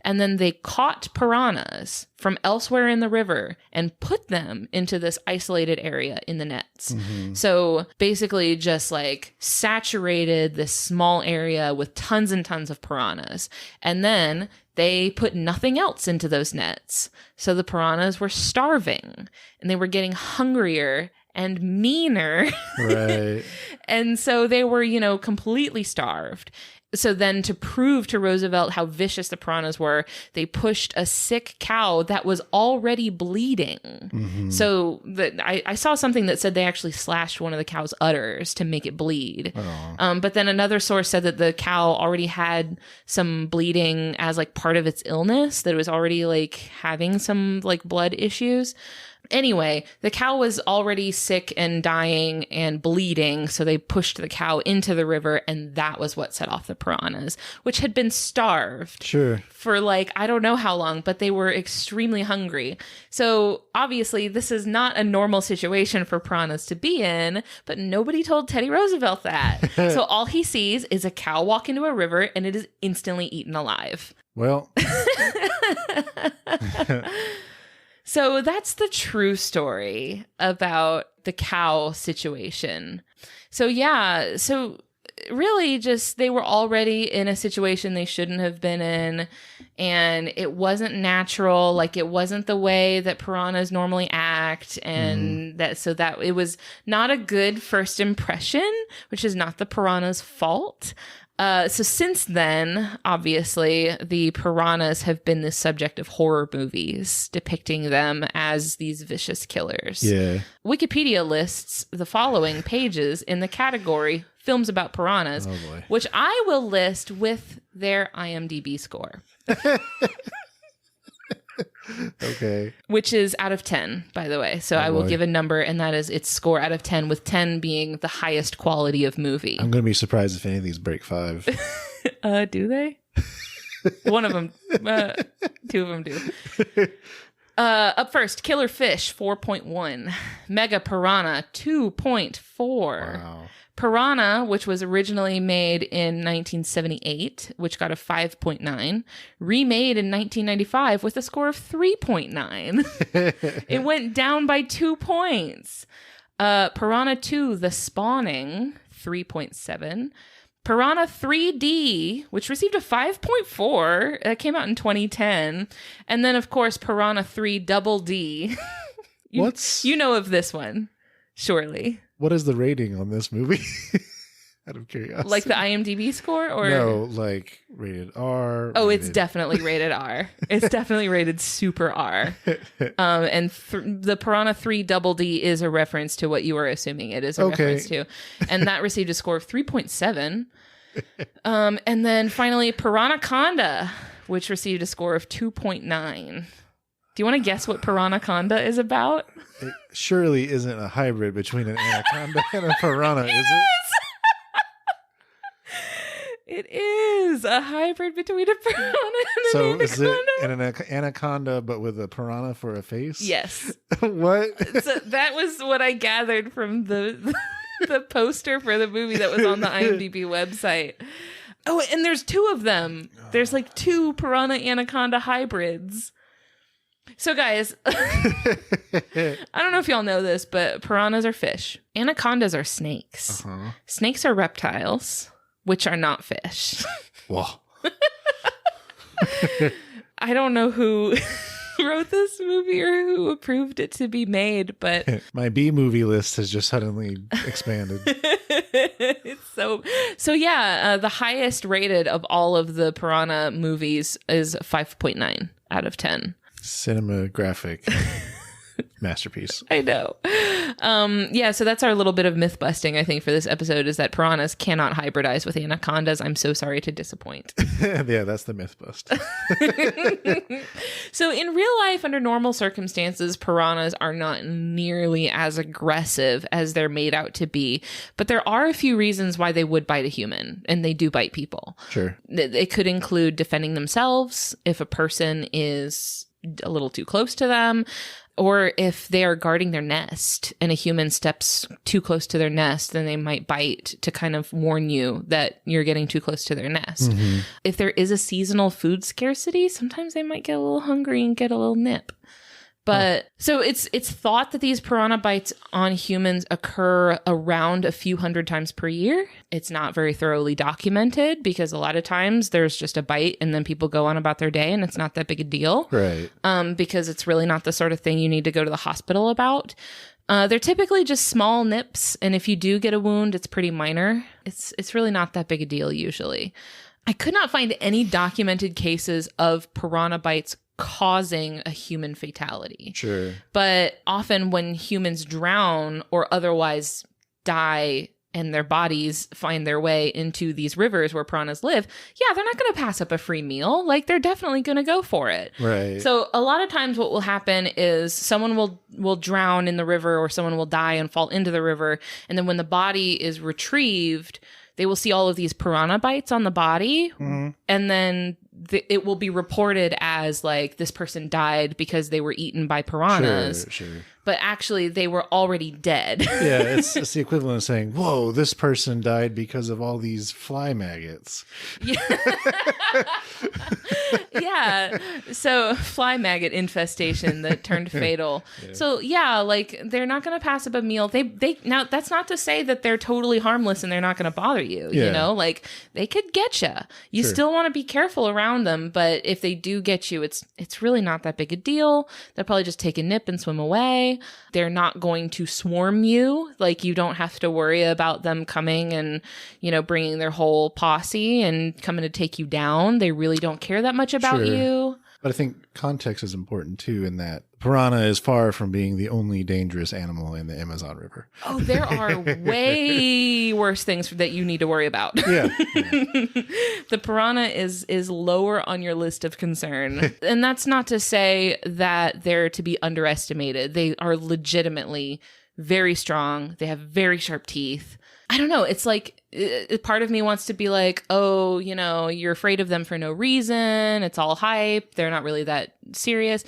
And then they caught piranhas from elsewhere in the river and put them into this isolated area in the nets. Mm-hmm. So basically just like saturated this small area with tons and tons of piranhas. And then they put nothing else into those nets. So the piranhas were starving and they were getting hungrier and meaner. Right. And so they were, completely starved. So then to prove to Roosevelt how vicious the piranhas were, they pushed a sick cow that was already bleeding. Mm-hmm. So I saw something that said they actually slashed one of the cow's udders to make it bleed. But then another source said that the cow already had some bleeding as like part of its illness, that it was already like having some like blood issues. Anyway, the cow was already sick and dying and bleeding, so they pushed the cow into the river, and that was what set off the piranhas, which had been starved for like, I don't know how long, but they were extremely hungry. So obviously, this is not a normal situation for piranhas to be in, but nobody told Teddy Roosevelt that. So all he sees is a cow walk into a river, and it is instantly eaten alive. Well... So that's the true story about the cow situation. So yeah, so really just they were already in a situation they shouldn't have been in, and it wasn't natural, like it wasn't the way that piranhas normally act, and that it was not a good first impression, which is not the piranha's fault. So since then, obviously, the piranhas have been the subject of horror movies depicting them as these vicious killers. Yeah. Wikipedia lists the following pages in the category films about piranhas, which I will list with their IMDb score. Okay. Which is out of 10, by the way. So I will give a number, and that is its score out of 10, with 10 being the highest quality of movie. I'm going to be surprised if any of these break 5. Do they? One of them. 2 of them do. Up first, Killer Fish, 4.1. Mega Piranha, 2.4. Wow. Piranha, which was originally made in 1978, which got a 5.9, remade in 1995 with a score of 3.9. It went down by 2 points. Piranha 2, The Spawning, 3.7. Piranha 3D, which received a 5.4, that came out in 2010. And then, of course, Piranha 3 Double D. You know of this one, surely. What is the rating on this movie? Out of curiosity. Like the IMDb score? Or no, like rated R. Oh, it's definitely rated R. It's definitely rated super R. And the Piranha 3 Double D is a reference to what you were assuming it is a reference to. And that received a score of 3.7. And then finally, Piranhaconda, which received a score of 2.9. Do you want to guess what Piranhaconda is about? It surely isn't a hybrid between an anaconda and a piranha, is it? It is a hybrid between a piranha and an anaconda. So is it an anaconda but with a piranha for a face? Yes. What? So that was what I gathered from the poster for the movie that was on the IMDb website. Oh, and there's 2 of them. There's like 2 piranha anaconda hybrids. So guys, I don't know if y'all know this, but piranhas are fish. Anacondas are snakes. Uh-huh. Snakes are reptiles, which are not fish. Whoa. I don't know who wrote this movie or who approved it to be made, but my B movie list has just suddenly expanded. So yeah, the highest rated of all of the piranha movies is 5.9 out of 10. Cinematographic masterpiece. I know. Yeah, so that's our little bit of myth busting, I think, for this episode, is that piranhas cannot hybridize with anacondas. I'm so sorry to disappoint. Yeah, that's the myth bust. So in real life, under normal circumstances, piranhas are not nearly as aggressive as they're made out to be. But there are a few reasons why they would bite a human, and they do bite people. Sure. It could include defending themselves if a person is a little too close to them, or if they are guarding their nest and a human steps too close to their nest, then they might bite to kind of warn you that you're getting too close to their nest. Mm-hmm. If there is a seasonal food scarcity, sometimes they might get a little hungry and get a little nip. But so it's thought that these piranha bites on humans occur around a few hundred times per year. It's not very thoroughly documented because a lot of times there's just a bite and then people go on about their day and it's not that big a deal. Right. Because it's really not the sort of thing you need to go to the hospital about. They're typically just small nips, and if you do get a wound, it's pretty minor. It's really not that big a deal usually. I could not find any documented cases of piranha bites causing a human fatality. Sure. But often when humans drown or otherwise die and their bodies find their way into these rivers where piranhas live, yeah, they're not going to pass up a free meal. Like, they're definitely going to go for it. Right. So a lot of times what will happen is someone will drown in the river, or someone will die and fall into the river. And then when the body is retrieved, they will see all of these piranha bites on the body. Mm-hmm. And then it will be reported as like, this person died because they were eaten by piranhas. Sure. But actually, they were already dead. Yeah, it's the equivalent of saying, whoa, this person died because of all these fly maggots. Yeah. Yeah. So fly maggot infestation that turned fatal. Yeah. So yeah, like, they're not going to pass up a meal. They now, that's not to say that they're totally harmless and they're not going to bother you. Yeah. You know, like, they could get you. You still want to be careful around them. But if they do get you, it's really not that big a deal. They'll probably just take a nip and swim away. They're not going to swarm you. Like, you don't have to worry about them coming and, bringing their whole posse and coming to take you down. They really don't care that much about you. But I think context is important too, in that piranha is far from being the only dangerous animal in the Amazon River. Oh, there are way worse things that you need to worry about. Yeah. The piranha is lower on your list of concern. And that's not to say that they're to be underestimated. They are legitimately very strong. They have very sharp teeth. I don't know. It's like, part of me wants to be like, oh, you're afraid of them for no reason. It's all hype. They're not really that serious.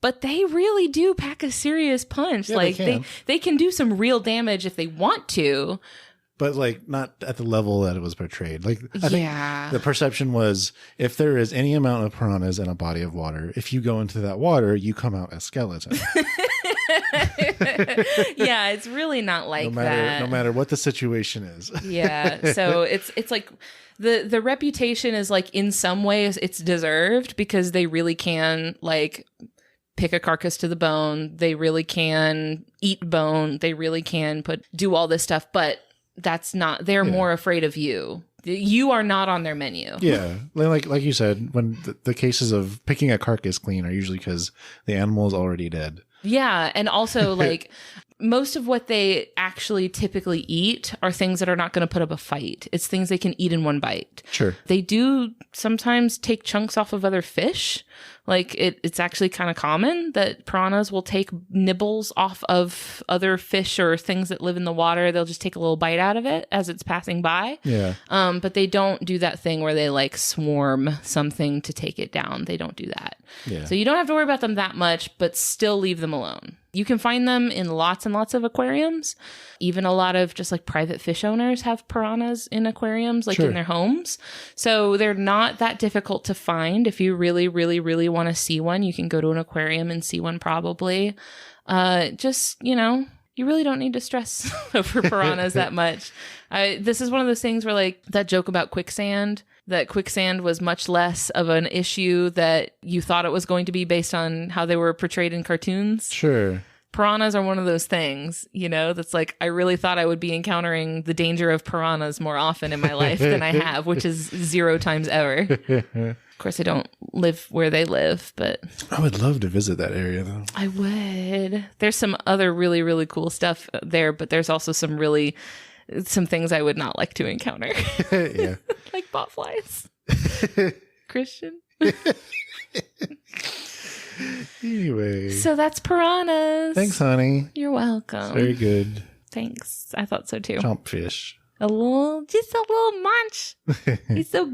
But they really do pack a serious punch. Yeah, like, they can do some real damage if they want to. But like, not at the level that it was portrayed. Like, I think the perception was, if there is any amount of piranhas in a body of water, if you go into that water, you come out a skeleton. Yeah, it's really not like that. No matter what the situation is. Yeah. So it's like the reputation is like, in some ways it's deserved, because they really can like pick a carcass to the bone. They really can eat bone. They really can do all this stuff, but that's not, they're more afraid of you. You are not on their menu. Yeah. Like you said, when the cases of picking a carcass clean are usually because the animal is already dead. Yeah. And also, like, most of what they actually typically eat are things that are not going to put up a fight. It's things they can eat in one bite. Sure. They do sometimes take chunks off of other fish. Like, it's actually kind of common that piranhas will take nibbles off of other fish or things that live in the water. They'll just take a little bite out of it as it's passing by. Yeah. But they don't do that thing where they like swarm something to take it down. They don't do that. Yeah. So you don't have to worry about them that much, but still leave them alone. You can find them in lots and lots of aquariums. Even a lot of just like private fish owners have piranhas in aquariums, like in their homes. So they're not that difficult to find. If you really, really, really want to see one, you can go to an aquarium and see one probably. You really don't need to stress over piranhas that much. This is one of those things where, like, that joke about quicksand, that quicksand was much less of an issue that you thought it was going to be based on how they were portrayed in cartoons. Sure. Piranhas are one of those things, that's like, I really thought I would be encountering the danger of piranhas more often in my life than I have, which is 0 times ever. Of course, I don't live where they live, but I would love to visit that area, though. I would. There's some other really, really cool stuff there, but there's also some things I would not like to encounter. Yeah. Like botflies. Christian. Anyway. So that's piranhas. Thanks, honey. You're welcome. It's very good. Thanks. I thought so too. Chomp fish. Just a little munch. It's so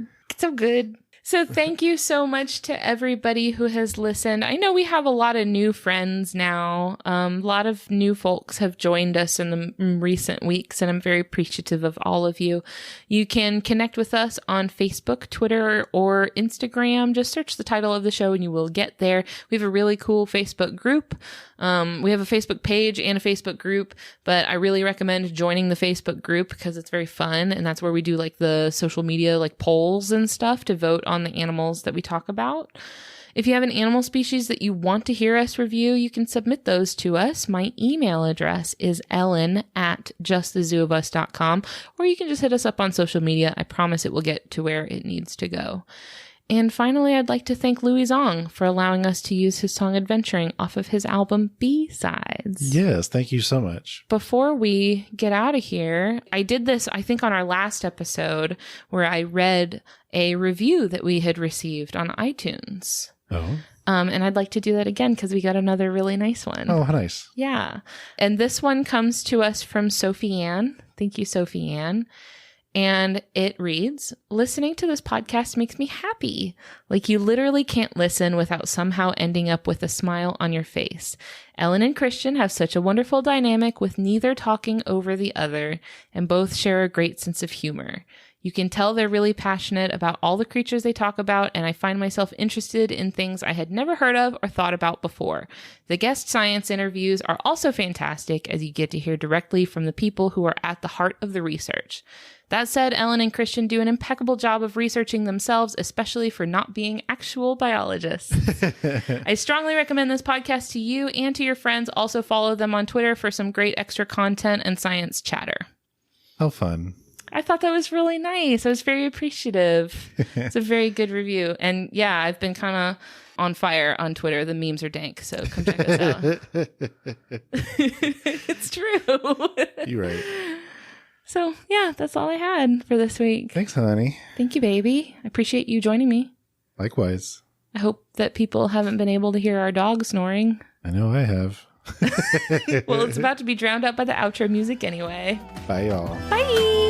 good. So thank you so much to everybody who has listened. I know we have a lot of new friends now. A lot of new folks have joined us in the recent weeks, and I'm very appreciative of all of you. You can connect with us on Facebook, Twitter, or Instagram. Just search the title of the show and you will get there. We have a really cool Facebook group. We have a Facebook page and a Facebook group, but I really recommend joining the Facebook group because it's very fun. And that's where we do like the social media, like polls and stuff to vote on the animals that we talk about. If you have an animal species that you want to hear us review, you can submit those to us. My email address is ellen@justthezooofus.com, or you can just hit us up on social media. I promise it will get to where it needs to go. And finally, I'd like to thank Louis Zong for allowing us to use his song Adventuring off of his album B-Sides. Yes, thank you so much. Before we get out of here, I did this, I think, on our last episode where I read a review that we had received on iTunes. Oh. And I'd like to do that again because we got another really nice one. Oh, nice. Yeah. And this one comes to us from Sophie Ann. Thank you, Sophie Ann. And it reads, listening to this podcast makes me happy. Like you literally can't listen without somehow ending up with a smile on your face. Ellen and Christian have such a wonderful dynamic with neither talking over the other, and both share a great sense of humor. You can tell they're really passionate about all the creatures they talk about, and I find myself interested in things I had never heard of or thought about before. The guest science interviews are also fantastic as you get to hear directly from the people who are at the heart of the research. That said, Ellen and Christian do an impeccable job of researching themselves, especially for not being actual biologists. I strongly recommend this podcast to you and to your friends. Also follow them on Twitter for some great extra content and science chatter. How fun. I thought that was really nice. I was very appreciative. It's a very good review. And yeah, I've been kind of on fire on Twitter. The memes are dank, so come check us out. It's true. You're right. So yeah, that's all I had for this week. Thanks, honey. Thank you, baby. I appreciate you joining me. Likewise. I hope that people haven't been able to hear our dog snoring. I know I have. Well, it's about to be drowned out by the outro music anyway. Bye, y'all. Bye.